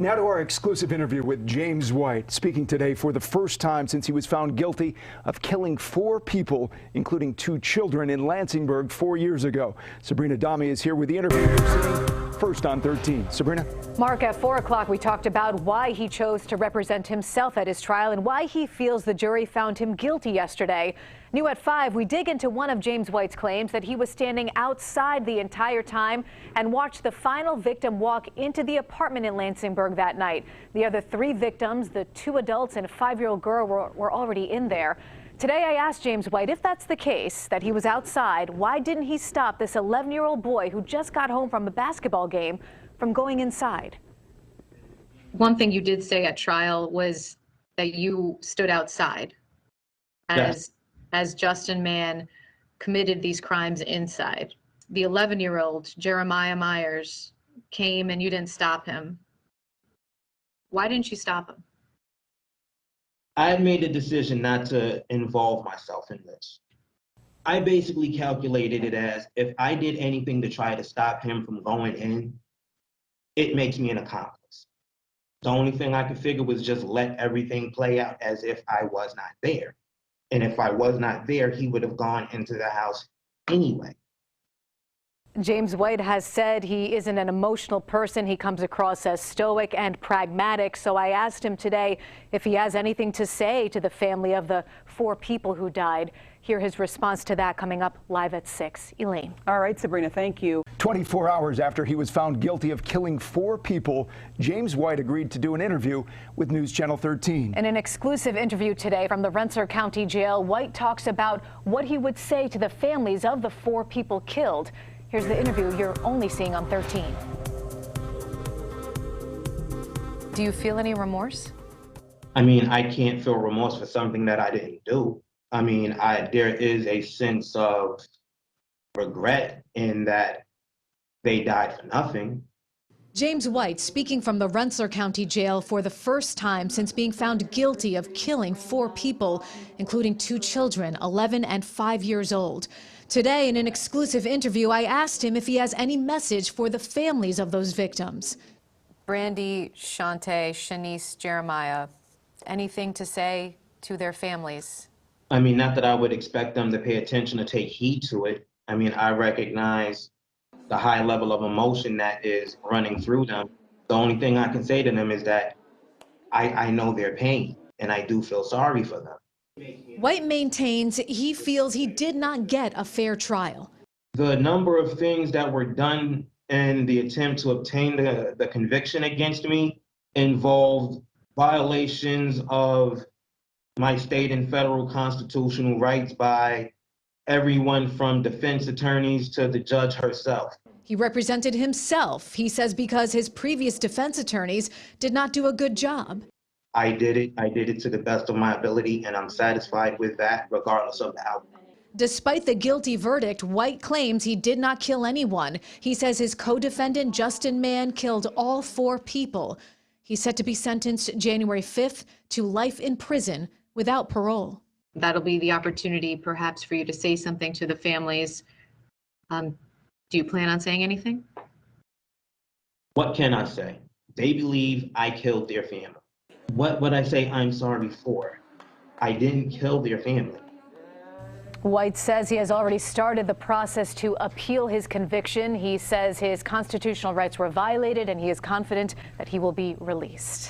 Now to our exclusive interview with James White, speaking today for the first time since he was found guilty of killing 4 people, including 2 children in Lansingburg 4 years ago. Subrina Dhammi is here with the interview. First on 13. Subrina. Mark, at 4 o'clock, we talked about why he chose to represent himself at his trial and why he feels the jury found him guilty yesterday. New at 5, we dig into one of James White's claims that he was standing outside the entire time and watched the final victim walk into the apartment in Lansingburg that night. The other 3 victims, the 2 adults and a 5-year-old girl, were already in there. Today, I asked James White if that's the case, that he was outside, why didn't he stop this 11-year-old boy who just got home from a basketball game from going inside? One thing you did say at trial was that you stood outside as Justin Mann committed these crimes inside. The 11-year-old, Jeremiah Myers, came and you didn't stop him. Why didn't you stop him? I had made a decision not to involve myself in this. I basically calculated it as if I did anything to try to stop him from going in, it makes me an accomplice. The only thing I could figure was just let everything play out as if I was not there. And if I was not there, he would have gone into the house anyway. James White has said he isn't an emotional person. He comes across as stoic and pragmatic. So I asked him today if he has anything to say to the family of the 4 people who died. Hear his response to that coming up live at 6. Elaine. All right, Sabrina, thank you. 24 hours after he was found guilty of killing 4 people, James White agreed to do an interview with News Channel 13. In an exclusive interview today from the Rensselaer County Jail, White talks about what he would say to the families of the 4 people killed. Here's the interview you're only seeing on 13. Do you feel any remorse? I mean, I can't feel remorse for something that I didn't do. I mean, there is a sense of regret in that they died for nothing. James White speaking from the Rensselaer County Jail for the first time since being found guilty of killing 4 people, including 2 children, 11 and 5 years old. Today, in an exclusive interview, I asked him if he has any message for the families of those victims. Brandy, Shante, Shanice, Jeremiah, anything to say to their families? I mean, not that I would expect them to pay attention or take heed to it. I mean, I recognize the high level of emotion that is running through them. The only thing I can say to them is that I know their pain, and I do feel sorry for them. White maintains he feels he did not get a fair trial. The number of things that were done in the attempt to obtain the conviction against me involved violations of my state and federal constitutional rights by everyone from defense attorneys to the judge herself. He represented himself, he says, because his previous defense attorneys did not do a good job. I did it to the best of my ability, and I'm satisfied with that, regardless of the outcome. Despite the guilty verdict, White claims he did not kill anyone. He says his co-defendant, Justin Mann, killed all 4 people. He's set to be sentenced January 5th to life in prison without parole. That'll be the opportunity perhaps for you to say something to the families. Do you plan on saying anything? What can I say? They believe I killed their family. What would I say I'm sorry for? I didn't kill their family. White says he has already started the process to appeal his conviction. He says his constitutional rights were violated and he is confident that he will be released.